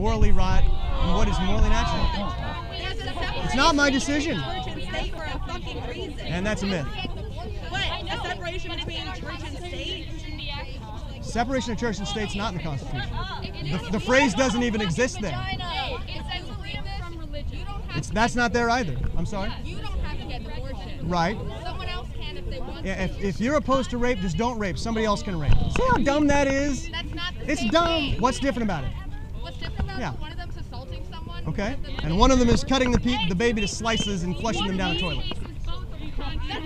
morally right and what is morally natural. It's not my decision. And that's a myth. What? A separation between church and state? Separation of church and state's not in the Constitution. The phrase doesn't even exist there. It says freedom from religion. That's not there either. I'm sorry. You don't have to get an abortion. Right. Someone else can if they want Yeah, to. if you're opposed to rape, just don't rape. Somebody else can rape. See how dumb that is? That's not the It's same dumb. thing. What's different about it? What's different about Yeah. it? One of them's assaulting someone. Okay. And one of them is cutting the baby to slices and flushing them down a toilet. That's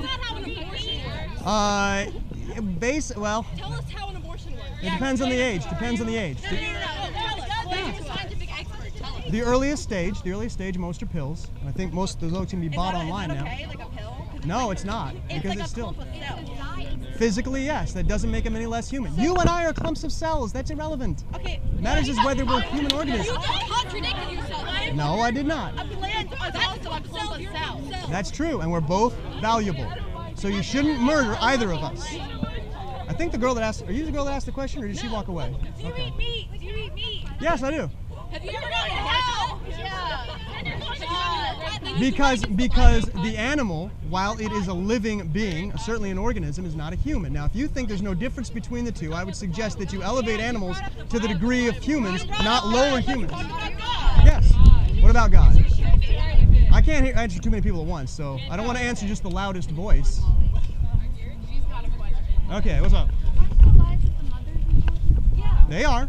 not how an abortion works. Well, Tell us how an abortion works. it depends on the age. Depends on the age. No. Tell us. You're a scientific expert. Tell us. The earliest stage, most are pills. And I think most of those can be bought online now. Okay, like a pill? No, it's not, because like it's still a clump of cells. physically, yes. That doesn't make them any less human. You and I are clumps of cells. That's irrelevant. Okay. Matters is whether we're human organisms. You just contradicted yourself. No, I did not. A plant is also a clump of cells. That's true, and we're both valuable. So you shouldn't murder either of us. I think the girl that asked, are you the girl that asked the question, or did she walk away? Do you eat meat? Do you eat meat? Yes, I do. Have you ever gone to hell? Yeah. Because the animal, while it is a living being, certainly an organism, is not a human. Now, if you think there's no difference between the two, I would suggest that you elevate animals to the degree of humans, not lower humans. Yes. What about God? I can't answer too many people at once, so I don't want to answer just the loudest voice. Okay, what's up? Aren't the lives of the mothers important? Yeah. They are.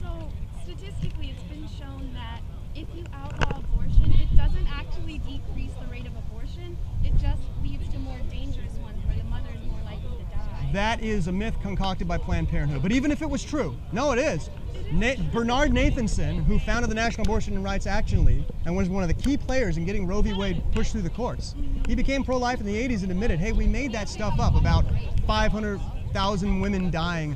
So, statistically, it's been shown that if you outlaw abortion, it doesn't actually decrease the rate of abortion. It just leads to more dangerous ones where the mother is more likely to die. That is a myth concocted by Planned Parenthood. But even if it was true, no, it is. Bernard Nathanson, who founded the National Abortion and Rights Action League and was one of the key players in getting Roe v. Wade pushed through the courts, he became pro-life in the 80s and admitted, hey, we made that stuff up about 500,000 women dying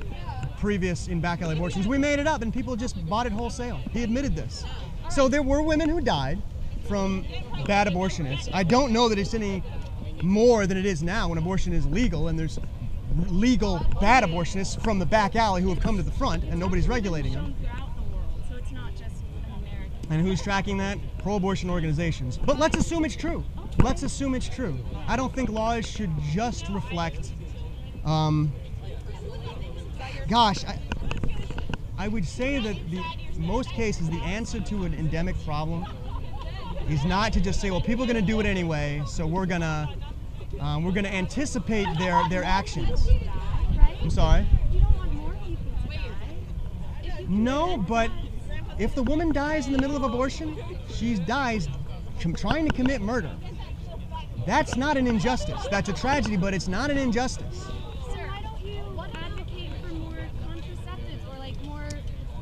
previous in back alley abortions. We made it up and people just bought it wholesale. He admitted this. So there were women who died from bad abortionists. I don't know that it's any more than it is now when abortion is legal and there's legal bad abortionists from the back alley who have come to the front and nobody's regulating them. Throughout the world, so it's not just an American. And who's tracking that? Pro-abortion organizations. But let's assume it's true. Let's assume it's true. I don't think laws should just reflect, I would say that in most cases the answer to an endemic problem is not to just say, well, people are going to do it anyway, so we're going to anticipate their actions. I'm sorry? You don't want more people to die. No, but if the woman dies in the middle of abortion, she dies trying to commit murder. That's not an injustice. That's a tragedy, but it's not an injustice. Sir, why don't you advocate for more contraceptives or like more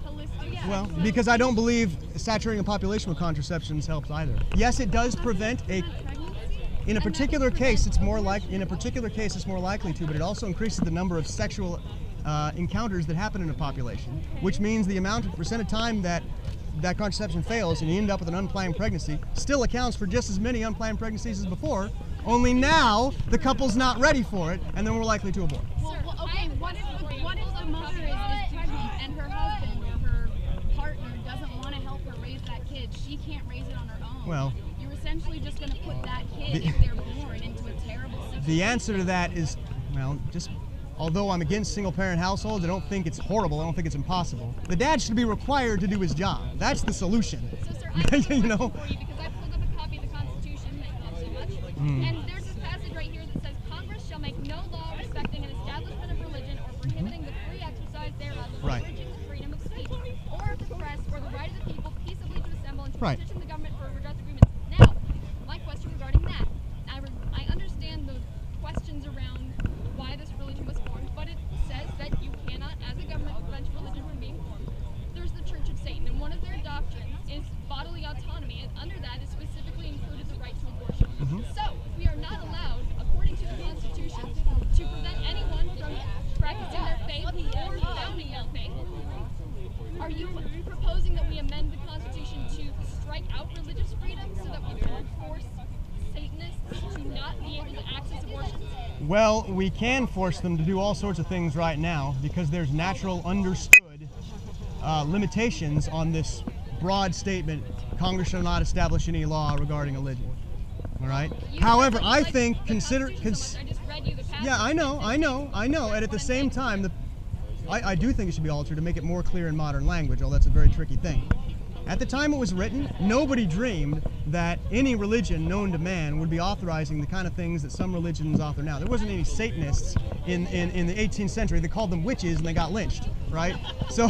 holistic? Well, because I don't believe saturating a population with contraceptions helps either. Yes, it does prevent a. In a particular case, it's more likely to, but it also increases the number of sexual encounters that happen in a population, which means the percent of time that contraception fails and you end up with an unplanned pregnancy still accounts for just as many unplanned pregnancies as before, only now the couple's not ready for it and then we're likely to abort. Well, okay, what if the mother is pregnant and her husband or her partner doesn't want to help her raise that kid? She can't raise it on her own. Well, you're essentially just going to put that kid, if they're born, into a terrible situation. the answer to that is, well, just although I'm against single-parent households, I don't think it's horrible. I don't think it's impossible. The dad should be required to do his job. That's the solution. So, sir, I have a You know? question for you because I pulled up a copy of the Constitution, thank you so much. And there's this passage right here that says, Congress shall make no law respecting an establishment of religion or prohibiting the free exercise thereof, Right. abridging the freedom of speech, or of the press, or the right of the people peaceably to assemble and to Right. petition the government for redress agreements. Now, my question regarding that, I understand the questions around why this religion was formed, but it says that you cannot, as a government, prevent religion from being formed. There's the Church of Satan, and one of their doctrines is bodily autonomy, and under that is specifically included the right to abortion. So, we are not allowed, according to the Constitution, to prevent anyone from practicing their faith or founding their faith. Are you proposing that we amend the Constitution to strike out religious freedom so that we don't force Satanists to not be able to access abortions? Well, we can force them to do all sorts of things right now because there's natural understood limitations on this broad statement, Congress shall not establish any law regarding religion. All right. You However, said I that you think like the consider. Constitution so much. I just read you the passage. Yeah, I know. And at the same time, I do think it should be altered to make it more clear in modern language, although that's a very tricky thing. At the time it was written, nobody dreamed that any religion known to man would be authorizing the kind of things that some religions author now. There wasn't any Satanists in the 18th century. They called them witches and they got lynched, right? So,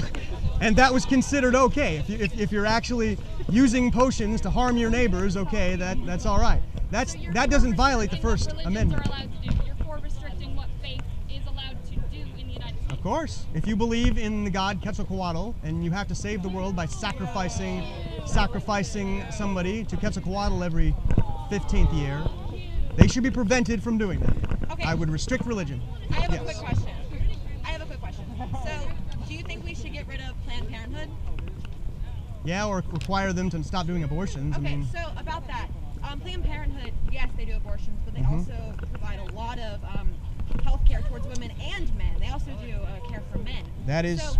and that was considered okay. If you're actually using potions to harm your neighbors, okay, that's all right. That doesn't violate the First Amendment. Are allowed to do. You're for restricting what faith is allowed to do in the United States. Of course, if you believe in the god Quetzalcoatl and you have to save the world by sacrificing somebody to Quetzalcoatl every 15th year, they should be prevented from doing that. Okay. I would restrict religion. I have Yes. a quick question. So, do you think we should get rid of Planned Parenthood? Yeah, or require them to stop doing abortions. Okay, I mean, so about that, Planned Parenthood, yes, they do abortions, but they also provide a lot of health care towards women and men. They also do care for men. that is. So,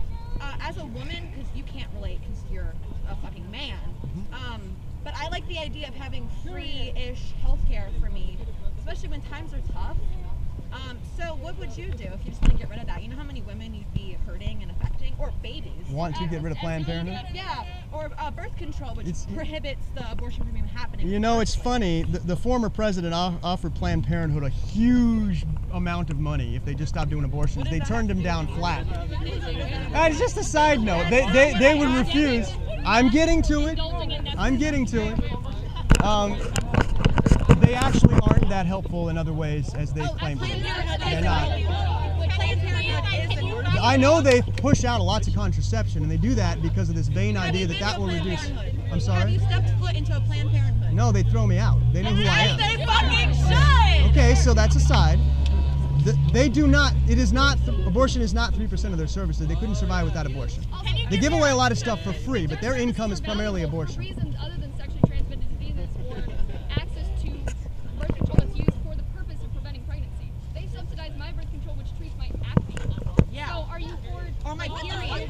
as a woman, because you can't relate because you're a fucking man, but I like the idea of having free-ish health care for me, especially when times are tough. So what would you do if you just want to get rid of that? You know how many women you'd be hurting and affecting? Or babies. Want to get rid of Planned Parenthood? Yeah, or birth control, which It's- prohibits the abortion from even happening. You know, it's funny. The former president offered Planned Parenthood a huge amount of money if they just stopped doing abortions. They turned him down flat. It's just a side note. They would refuse. I'm getting to it. I'm getting to it. They actually aren't that helpful in other ways as they claim to be. They're not. Planned Parenthood is I know they push out lots of contraception, and they do that because of this vain idea that will reduce. I'm Have sorry? you stepped foot into a Planned Parenthood? No, they throw me out. They know who I am. They fucking should! Okay, so that's aside. They do not, abortion is not 3% of their services. They couldn't survive without abortion. They give away a lot of stuff for free, but their income is primarily For abortion. reasons other than sexually transmitted diseases or access to birth control that's used for the purpose of preventing pregnancy. They subsidize my birth control, which treats my acne. Yeah. So are you for Or my period.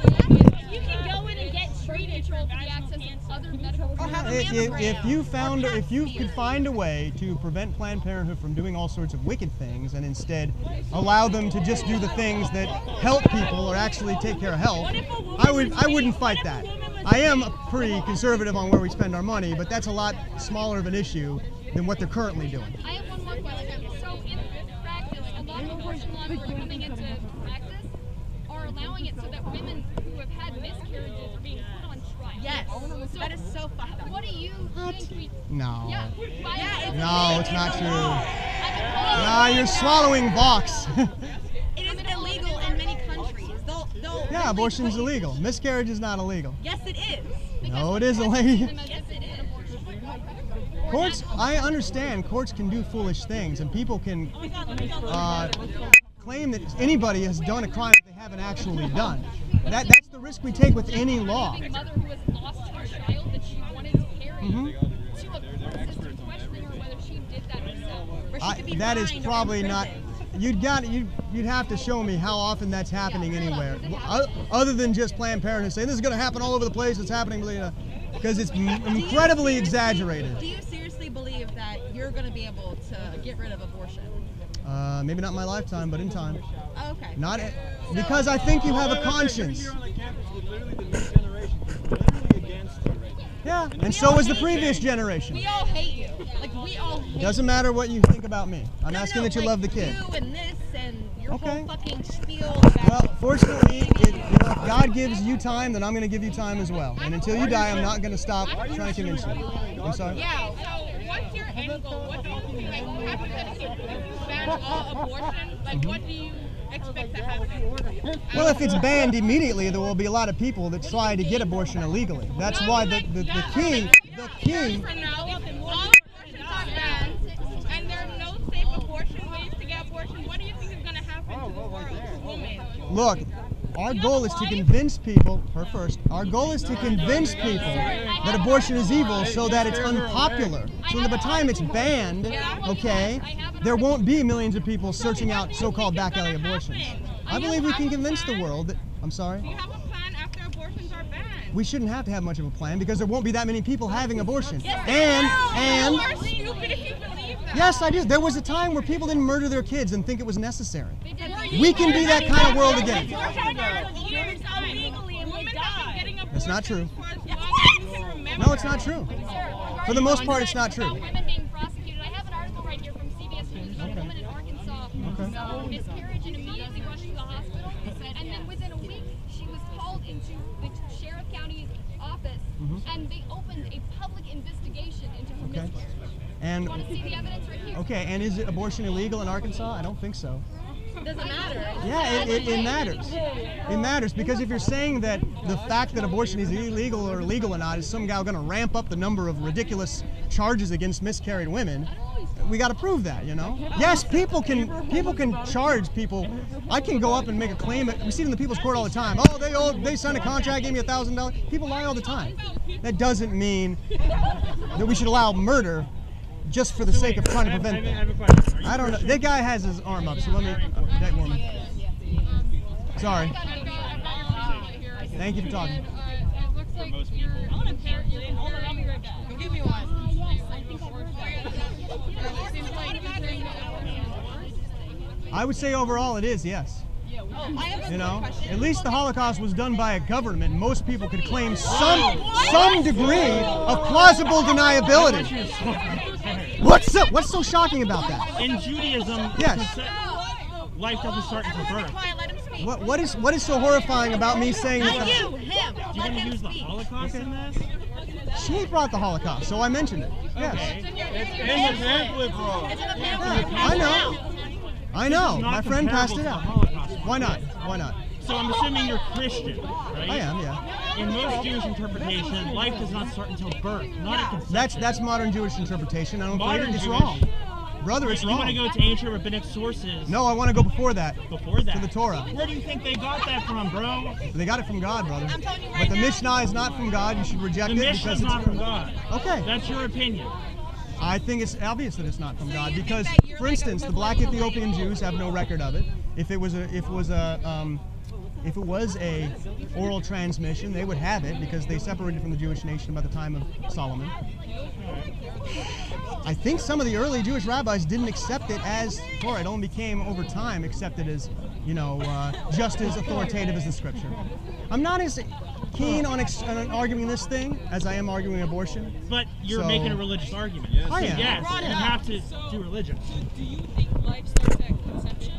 You can go in and get treated for the access of other medical Or have a mammogram. If you could find a way to prevent Planned Parenthood from doing all sorts of wicked things and instead allow them to just do the things that help people or actually take care of health, I wouldn't fight that. I am pretty conservative on where we spend our money, but that's a lot smaller of an issue than what they're currently doing. I have one more question. So in practice, a lot of abortion laws that are coming into practice are allowing it so that women who have had miscarriages are being put on trial. Yes. So That is so fucked up. what do you think we... No. Yeah. No, it's not true. Nah, you're swallowing Vox. It is illegal in many countries. They'll Yeah, abortion's illegal. Miscarriage is not illegal. Yes, it is. No, it is illegal. Yes, it is. Courts, I understand courts can do foolish things and people can claim that anybody has done a crime that they haven't actually done. That's the risk we take with any law. A mother who has lost her child that she wanted to carry to a court system questioning her whether she did that herself. Or she could be That is fined or probably in not. prison. You'd have to show me how often that's happening anywhere, other than just Planned Parenthood saying this is going to happen all over the place. It's happening, because it's incredibly exaggerated. Do you seriously believe that you're going to be able to get rid of abortion? Maybe not in my lifetime, but in time. Oh, okay. Not because I think you have a conscience. You're on the campus with literally the new generation. They're literally against you right now. Yeah, and so was the previous generation. We all hate you. Like, we all hate It doesn't matter what you think about me. I'm No, asking no, that you like love the kid. You and this and your Okay. whole fucking spiel about Well, fortunately, if God gives you time, then I'm going to give you time as well. And until you die, I'm not going to stop trying to convince you. I'm sorry. Yeah, so what's your end goal? What do you think, like, hypothetically, if you ban all abortion, like, what do you expect to happen? Well, if it's banned immediately, there will be a lot of people that try to get abortion illegally. That's why the key. For now, all abortions are banned, and there are no safe abortion ways to get abortion. What do you think is going to happen to the world, to women? Look, our goal is to convince people, her first, our goal is to convince people that abortion is evil so that it's unpopular. So that by the time it's banned, okay, there won't be millions of people searching out so-called back alley abortions. I believe we can convince the world that, I'm sorry? Do you have a plan after abortions are banned? we shouldn't have to have much of a plan because there won't be that many people having abortion. You And are stupid if you believe that. yes, I do. There was a time where people didn't murder their kids and think it was necessary. They did. We can be that kind of world again. That's not true. No, it's not true. For the most part, it's not true. About women being prosecuted. I have an article right here from CBS News about a woman in Arkansas who miscarriage and immediately rushed to the hospital. And then within a week, she was called into the sheriff county office, and they opened a public investigation into her miscarriage. And You want to see the evidence right here? okay, and is abortion illegal in Arkansas? I don't think so. Doesn't matter. Yeah, it matters. It matters because if you're saying that the fact that abortion is illegal or legal or not is somehow going to ramp up the number of ridiculous charges against miscarried women, we got to prove that, you know. Yes, people can charge people. I can go up and make a claim. We see it in the people's court all the time. Oh, they signed a contract, gave me $1,000. People lie all the time. That doesn't mean that we should allow murder just for the sake of trying to prevent I that. have a question. I don't know. That guy has his arm up, so let me. That woman. Sorry. Thank you for talking. It looks like most people. I want to parent you. Hold on, I'll be right back. Go give me one. I would say overall it is, yes. I have a You know, question. at least the Holocaust was done by a government. Most people could claim some degree of plausible deniability. What's so shocking about that? In Judaism, Yes. life doesn't start until birth. Quiet, let him speak. What is so horrifying about me saying Not that? you, him. Do you Let want to him use the speak. Holocaust in this? She brought the Holocaust, so I mentioned it. Yes, Okay. It's in the pamphlet, bro. It's in the pamphlet. I know. I know. It's My not friend passed comparable it to the out. Holocaust. Why not? Why not? So I'm assuming you're Christian, right? I am, yeah. In most Jewish interpretation, life does not start until birth, not at conception. That's modern Jewish interpretation. I don't believe Modern it. It's Jewish. wrong. Brother, it's You want to wrong. go to ancient rabbinic sources No, I want to go before that. before that. To the Torah. Where do you think they got that from, bro? They got it from God, brother. I'm telling you But right the now. Mishnah is not from God. You should reject The it Mishnah because is it's not from God. Okay. That's your opinion. I think it's obvious that it's not from God you think because, that you're for like a instance, the black Ethiopian Jews have no record of it. If it was a oral transmission, they would have it because they separated from the Jewish nation by the time of Solomon. I think some of the early Jewish rabbis didn't accept it as Torah. It only became over time accepted as, just as authoritative as the Scripture. I'm not as keen on arguing this thing as I am arguing abortion. But you're So- making a religious argument. Yes. I am. Yes, you have to do religion. Do you think life starts at conception?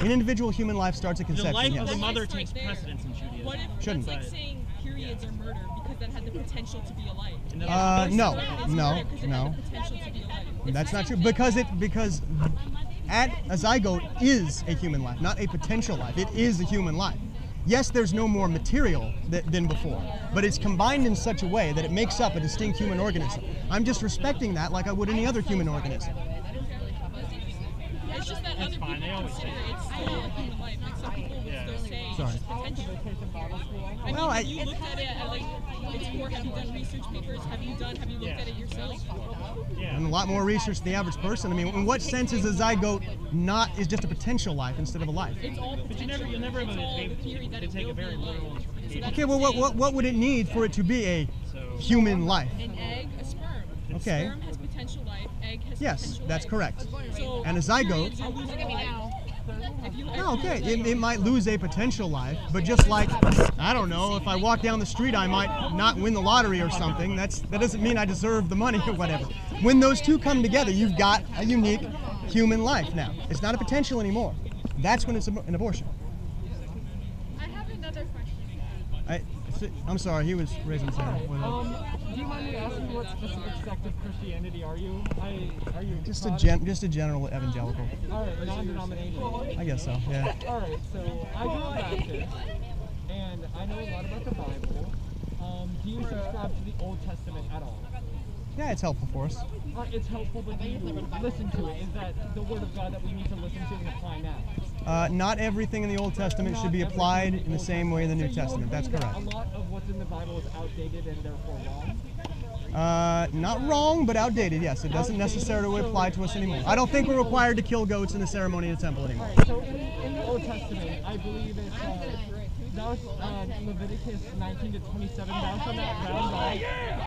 An individual human life starts at The conception, life yes. of the mother Right takes there. precedence in Judaism. What if Shouldn't. that's like saying periods are murder because that had the potential to be a life? And No, It's no, murder because it no. had the potential to be a life. It's That's the not true same thing. because a zygote is a human life, not a potential life. It is a human life. Yes, there's no more material than before, but it's combined in such a way that it makes up a distinct human organism. I'm just respecting that like I would any other human organism. It's just that That's other fine, people they always consider say it's still a human life. Like some people would still say Sorry. it's just potential. I Well, mean, have you looked at it like it's more? Have you done research papers? Have you looked at it yourself? Yeah. And a lot more research than the average person. I mean, in what sense is a zygote is just a potential life instead of a life? It's all But potential. you'll never have It's all a theory that to it take will a very be a literal life. interpretation. So Okay, well, what would it need for it to be a human life? An egg, a sperm. Okay. Sperm has potential life. Egg has Yes, potential that's life. correct. So And a zygote. periods are losing a life. If you- No, okay, it might lose a potential life, but just like, I don't know, if I walk down the street, I might not win the lottery or something. That doesn't mean I deserve the money or whatever. When those two come together, you've got a unique human life now. It's not a potential anymore. That's when it's an abortion. I have another question. I'm sorry, he was raising his hand. Do you mind me asking what specific sect of Christianity are you? Are you Just a Protestant? just a general evangelical. All right, non-denominational. I guess so. Yeah. All right, so I grew up Baptist, and I know a lot about the Bible. Do you subscribe to the Old Testament at all? Yeah, it's helpful for us. It's helpful, but do you listen to it? Is that the Word of God that we need to listen to and apply now? Not everything in the Old Testament should be applied in the same way in the New Testament. That's correct. A lot of what's in the Bible is outdated and therefore wrong. Not wrong, but outdated. Yes, it doesn't necessarily apply to us anymore. I don't think we're required to kill goats in the ceremony in the temple anymore. So in the Old Testament, I believe it's Leviticus 19 to 27. That was on that round ball.